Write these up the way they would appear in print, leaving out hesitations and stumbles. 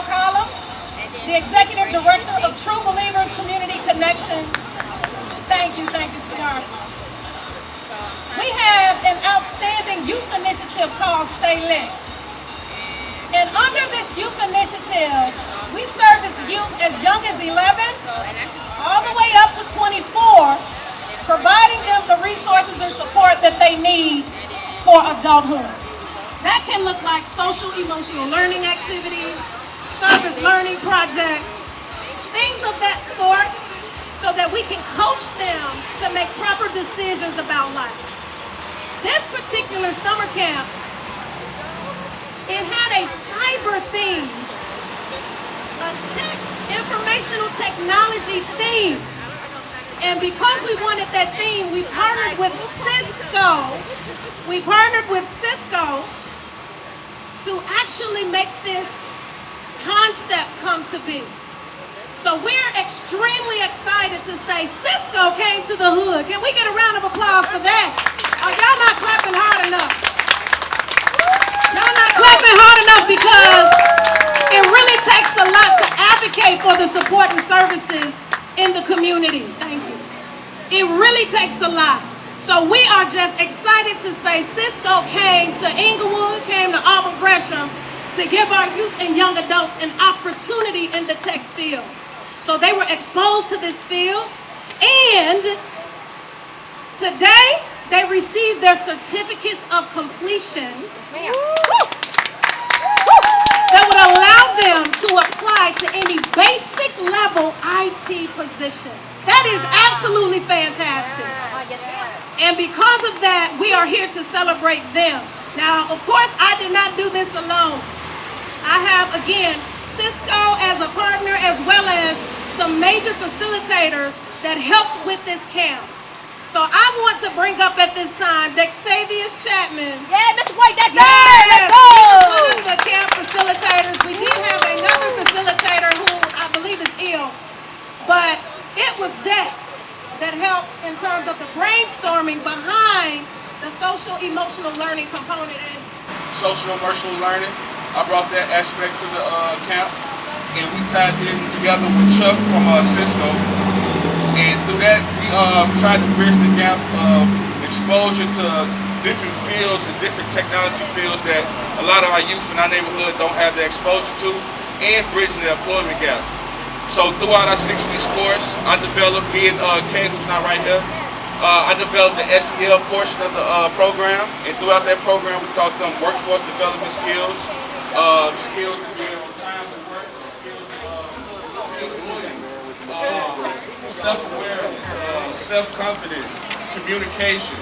Collum, the Executive Director of True Believers Community Connections. Thank you, sweetheart. We have an outstanding youth initiative called Stay Lit. And under this youth initiative, we service youth as young as 11, all the way up to 24, providing them the resources and support that they need for adulthood. That can look like social emotional learning activities, service learning projects, things of that sort, so that we can coach them to make proper decisions about life. This particular summer camp, it had a cyber theme, a informational technology theme. And because we wanted that theme, we partnered with Cisco. To actually make this concept come to be. So we're extremely excited to say Cisco came to the hood. Can we get a round of applause for that? Are y'all not clapping hard enough? Y'all not clapping hard enough, because it really takes a lot to advocate for the support and services in the community. Thank you. It really takes a lot. So we are just excited to say Cisco came to Inglewood, came to Auburn Gresham to give our youth and young adults an opportunity in the tech field. So they were exposed to this field, and today they received their certificates of completion that would allow them to apply to any basic level IT position. That is absolutely fantastic. And because of that, we are here to celebrate them. Now, of course, I did not do this alone. I have, again, Cisco as a partner, as well as some major facilitators that helped with this camp. So I want to bring up at this time Dextavius Chapman. Yeah, Mr. White, that's yes, let's go! One of the camp facilitators. We did have another facilitator who I believe is ill, but it was Dex that helped in terms of the brainstorming behind the social emotional learning component. And social emotional learning, I brought that aspect to the camp, and we tied in together with Chuck from Cisco, and through that we tried to bridge the gap of exposure to different fields and different technology fields that a lot of our youth in our neighborhood don't have the exposure to, and bridging the employment gap. So throughout our 6-week course, I developed, me and Kate, who's not right here, I developed the SEL portion of the program, and throughout that program we taught them workforce development skills, skills to be able to time to work, skills of self-awareness, self-confidence, communication,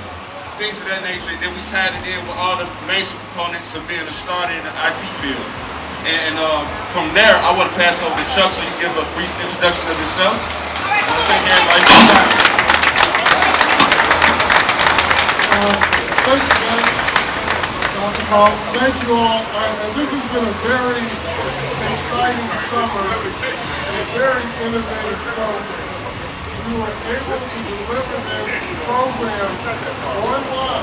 things of that nature. Then we tied it in with all the major components of being a starter in the IT field. And from there, I want to pass over to Chuck so you can give a brief introduction of yourself. I want to thank everybody for your time. Thank you, man. Dr. Paul, thank you all. And this has been a very exciting summer and a very innovative program. We were able to deliver this program online.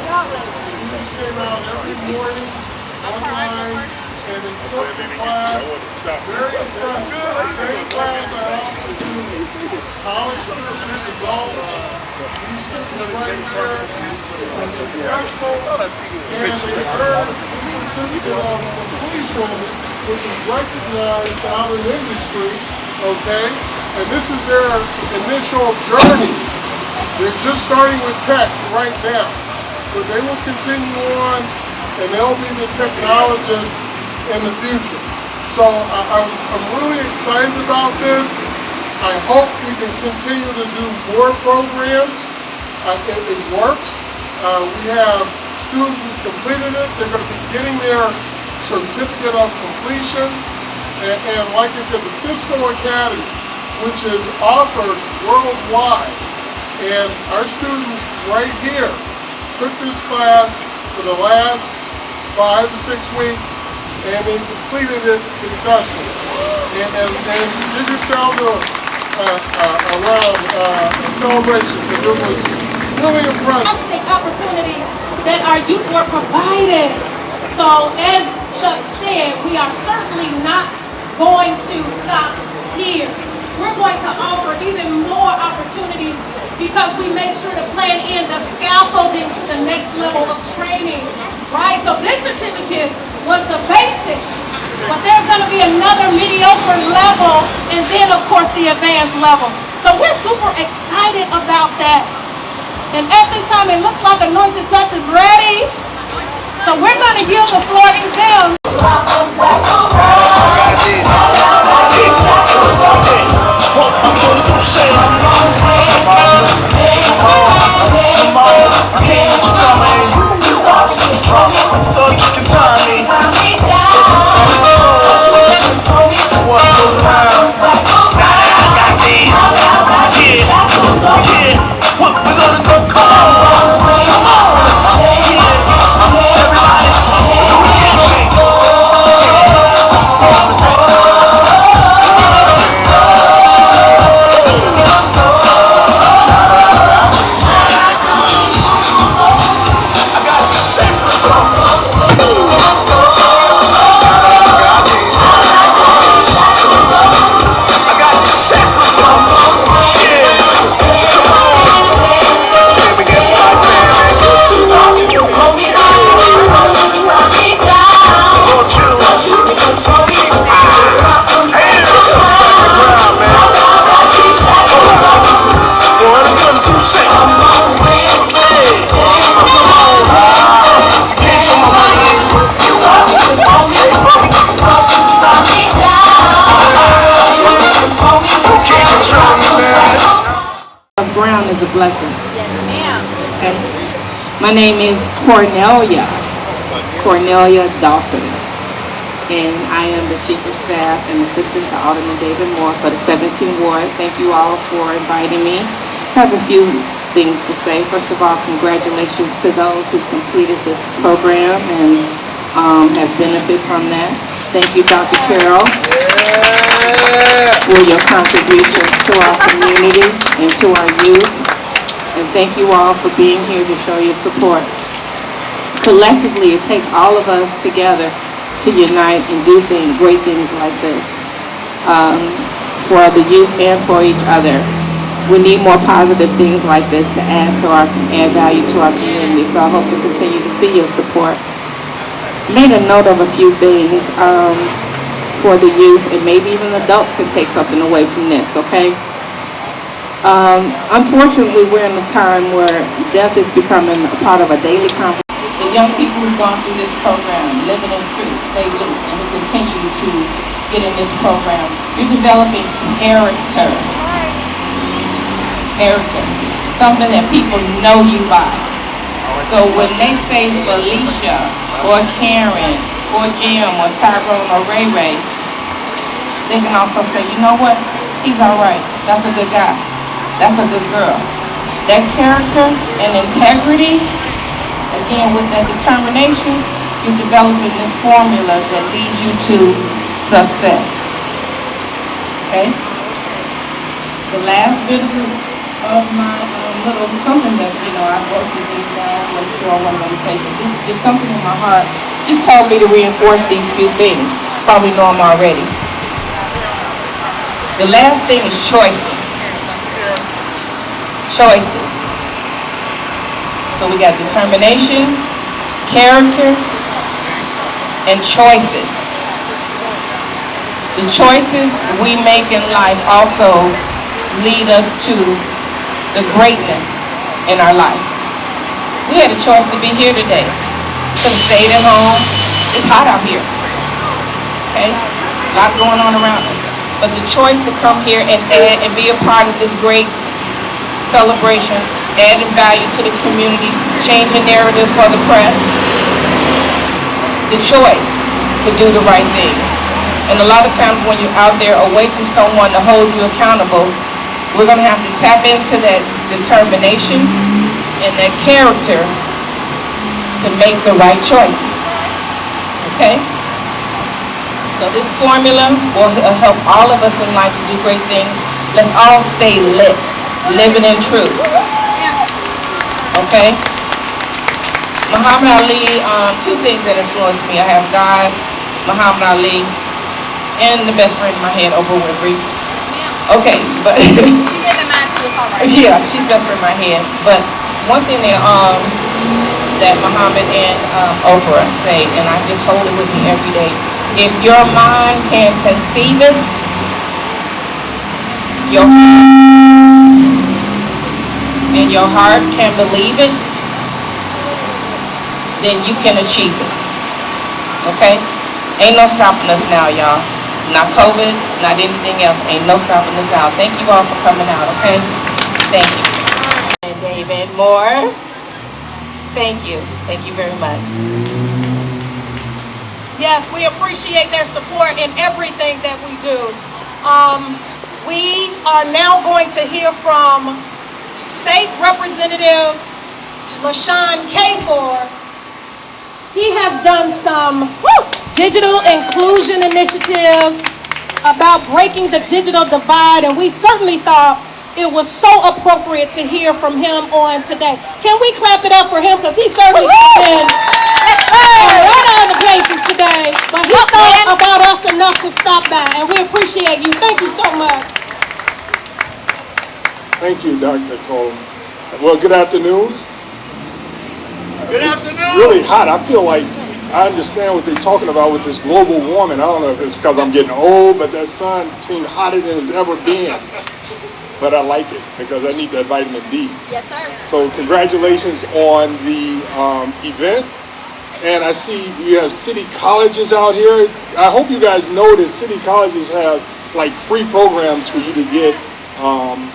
Students came out every morning online, and they took the class. Very impressive. The same class I also do college students, adults. These students right here are successful, and they earned the certificate of completion, which is recognized out in industry, okay? And this is their initial journey. They're just starting with tech right now, but they will continue on, and they'll be the technologists in the future. So I'm really excited about this. I hope we can continue to do more programs. It works. We have students who completed it. They're going to be getting their certificate of completion. And like I said, the Cisco Academy, which is offered worldwide. And our students right here took this class for the last 5 to 6 weeks, and they completed it successfully. And give yourselves a round of celebration, because it was really impressive. fantastic opportunity that our youth were provided. So as Chuck said, we are certainly not going to stop here. We're going to offer even more opportunities because we make sure to plan in the scaffolding to the next level of training, right? So this certificate was the basic, but there's going to be another mediocre level and then, of course, the advanced level. So we're super excited about that. And at this time, it looks like Anointed Touch is ready. So we're going to yield the floor to them. Brown is a blessing. Yes, ma'am. Okay. My name is Cornelia Dawson, and I am the Chief of Staff and Assistant to Alderman David Moore for the 17th Ward. Thank you all for inviting me. I have a few things to say. First of all, congratulations to those who completed this program and have benefited from that. Thank you, Dr. Carroll, for your contributions to our community and to our youth. And thank you all for being here to show your support. Collectively, it takes all of us together to unite and do great things like this for the youth and for each other. We need more positive things like this to add value to our community. So I hope to continue to see your support. Made a note of a few things for the youth, and maybe even adults can take something away from this, okay? Unfortunately, we're in a time where death is becoming a part of a daily conversation. The young people who've gone through this program, Living in Truth, Stay Loop, and who continue to get in this program, you're developing character. Character. Something that people know you by. So when they say Felicia, or Karen, or Jim, or Tyrone, or Ray Ray, they can also say, you know what? He's all right. That's a good guy. That's a good girl. That character and integrity, again, with that determination, you're developing this formula that leads you to success. Okay? The last bit of my little something that, I wrote to these down, I'm sure I want to take it. This is something in my heart just told me to reinforce these few things. Probably know them already. The last thing is choices. Choices. So we got determination, character, and choices. The choices we make in life also lead us to the greatness in our life. We had a choice to be here today. Could have stayed at home. It's hot out here. Okay? A lot going on around us. But the choice to come here and add and be a part of this great celebration, adding value to the community, changing narrative for the press. The choice to do the right thing. And a lot of times when you're out there away from someone to hold you accountable, we're going to have to tap into that determination and that character to make the right choices. Okay? So this formula will help all of us in life to do great things. Let's all stay lit, living in truth. Okay? Muhammad Ali, two things that influenced me. I have God, Muhammad Ali, and the best friend in my head, Oprah Winfrey. Okay, but She's in mine too, it's all right. yeah, she's best friend in my head. But one thing that Muhammad and Oprah say, and I just hold it with me every day: if your mind can conceive it, and your heart can believe it, then you can achieve it. Okay? Ain't no stopping us now, y'all. Not COVID, not anything else. Ain't no stopping us out. Thank you all for coming out, okay? Thank you. And David Moore. Thank you. Thank you very much. Yes, we appreciate their support in everything that we do. We are now going to hear from State Representative LaShawn Kafor. He has done some digital inclusion initiatives about breaking the digital divide, and we certainly thought it was so appropriate to hear from him on today. Can we clap it up for him? Because he certainly been a lot of other places today, but he thought about us enough to stop by, and we appreciate you. Thank you so much. Thank you, Dr. Cole. Well, good afternoon. It's really hot. I feel like I understand what they're talking about with this global warming. I don't know if it's because I'm getting old, but that sun seems hotter than it's ever been. But I like it because I need that vitamin D. Yes, sir. So congratulations on the event. And I see you have city colleges out here. I hope you guys know that city colleges have like free programs for you to get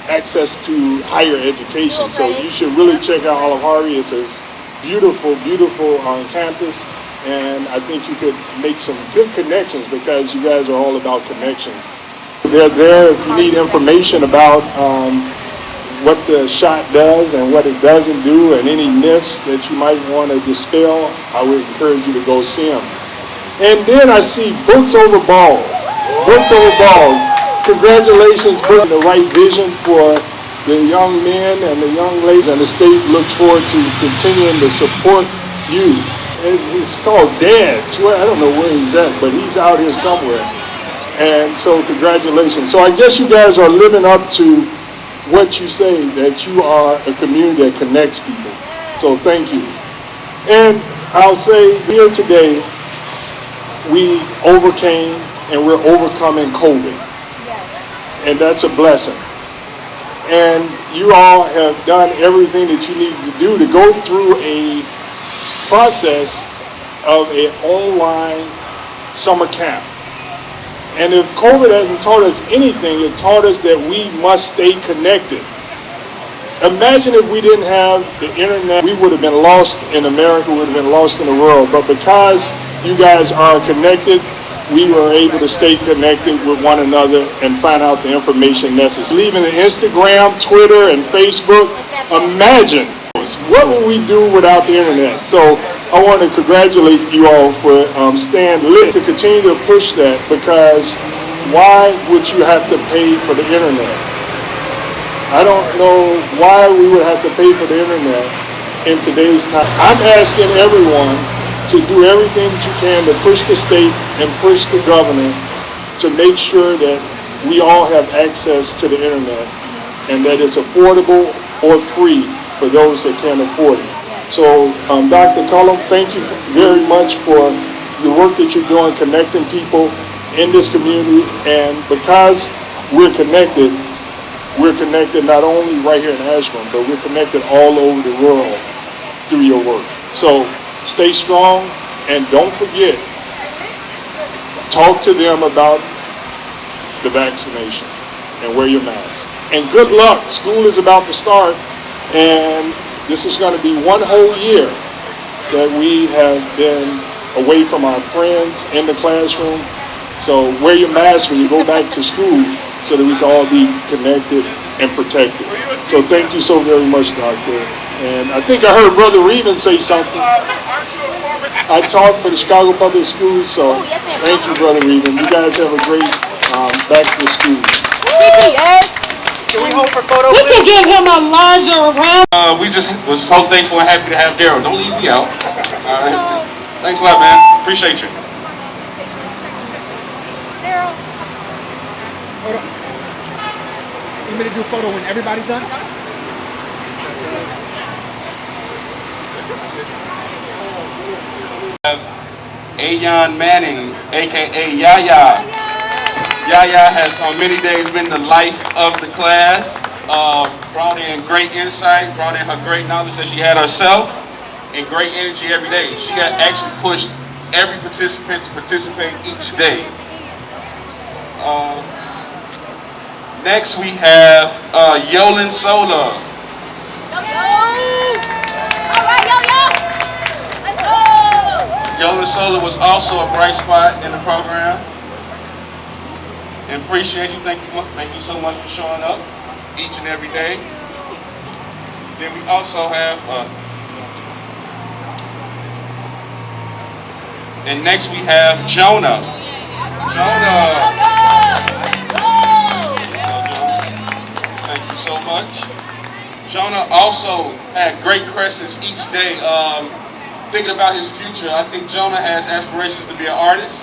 access to higher education. So you should really check out Olive Harvey. It's a beautiful, beautiful campus. And I think you could make some good connections because you guys are all about connections. They're there if you need information about what the shot does and what it doesn't do and any myths that you might want to dispel. I would encourage you to go see them. And then I see Books Over Ball. Books Over Ball. Congratulations for the right vision for the young men and the young ladies, and the state looks forward to continuing to support you. It's called Dads. Well, I don't know where he's at, but he's out here somewhere. And so congratulations. So I guess you guys are living up to what you say, that you are a community that connects people. So thank you. And I'll say here today, we overcame and we're overcoming COVID. And that's a blessing. And you all have done everything that you need to do to go through a process of an online summer camp. And if COVID hasn't taught us anything, it taught us that we must stay connected. Imagine if we didn't have the internet, we would have been lost in America, we would have been lost in the world. But because you guys are connected, we were able to stay connected with one another and find out the information necessary. Leaving Instagram, Twitter, and Facebook, imagine what would we do without the internet? So I want to congratulate you all for staying lit to continue to push that, because why would you have to pay for the internet? I don't know why we would have to pay for the internet in today's time. I'm asking everyone to do everything that you can to push the state and push the governor to make sure that we all have access to the internet and that it's affordable or free for those that can't afford it. So Dr. Cullum, thank you very much for the work that you're doing connecting people in this community. And because we're connected not only right here in Ashburn, but we're connected all over the world through your work. So stay strong, and don't forget, talk to them about the vaccination and wear your mask. And good luck. School is about to start, and this is going to be one whole year that we have been away from our friends in the classroom. So wear your mask when you go back to school so that we can all be connected and protected. So thank you so very much, Doctor. And I think I heard Brother Reeven say something. I taught for the Chicago Public Schools, so thank you, Brother Reeven. You guys have a great back to school. CPS. Can we hold for photo, We can please? give him a larger round. We just was so thankful and happy to have Daryl. Don't leave me out. All right. Thanks a lot, man. Appreciate you. Daryl. You want me to do a photo when everybody's done? Ayan Manning, aka Yaya. Yaya has on many days been the life of the class. Brought in great insight, brought in her great knowledge that she had herself, and great energy every day. She got actually pushed every participant to participate each day. Next we have Yolin Sola. Yolin Sola was also a bright spot in the program. And appreciate you. Thank you so much for showing up each and every day. Then we also have, and next we have Jonah. Thank you so much. Jonah also had great questions each day. Thinking about his future, I think Jonah has aspirations to be an artist.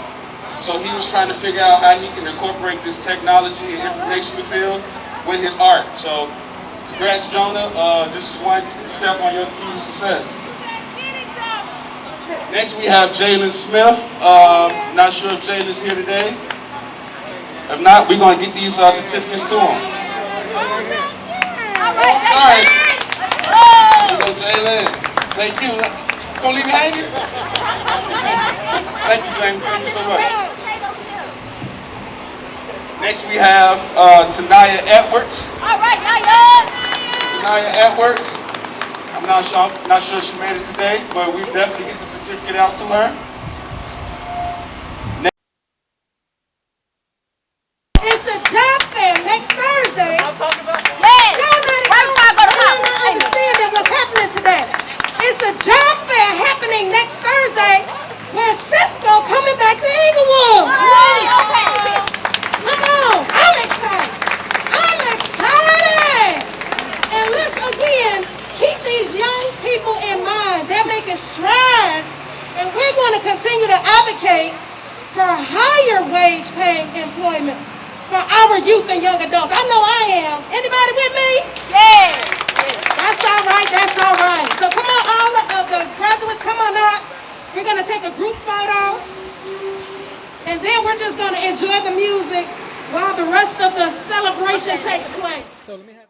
So he was trying to figure out how he can incorporate this technology and information field with his art. So congrats, Jonah. This is one step on your key to success. Next we have Jalen Smith. Not sure if Jalen's here today. If not, we're going to get these certificates to him. All right. Here you go, Jalen. Thank you. Gonna leave you hanging? Thank you, James. Thank you so much. Next we have Tanaya Edwards. All right, Naya. Tanaya Edwards. I'm not sure she made it today, but we definitely get the certificate out to her. It's a job fair next Thursday. Yes. Right before I go to college. I don't understand what's happening today. It's a job fair happening next Thursday where Cisco coming back to Inglewood. Come on, I'm excited. I'm excited. And let's again keep these young people in mind. They're making strides, and we're going to continue to advocate for higher wage paying employment for our youth and young adults. I know I am. Anybody with me? Yes. That's all right, that's all right. So come on, all of the graduates, come on up. We're gonna take a group photo. And then we're just gonna enjoy the music while the rest of the celebration takes place. So let me have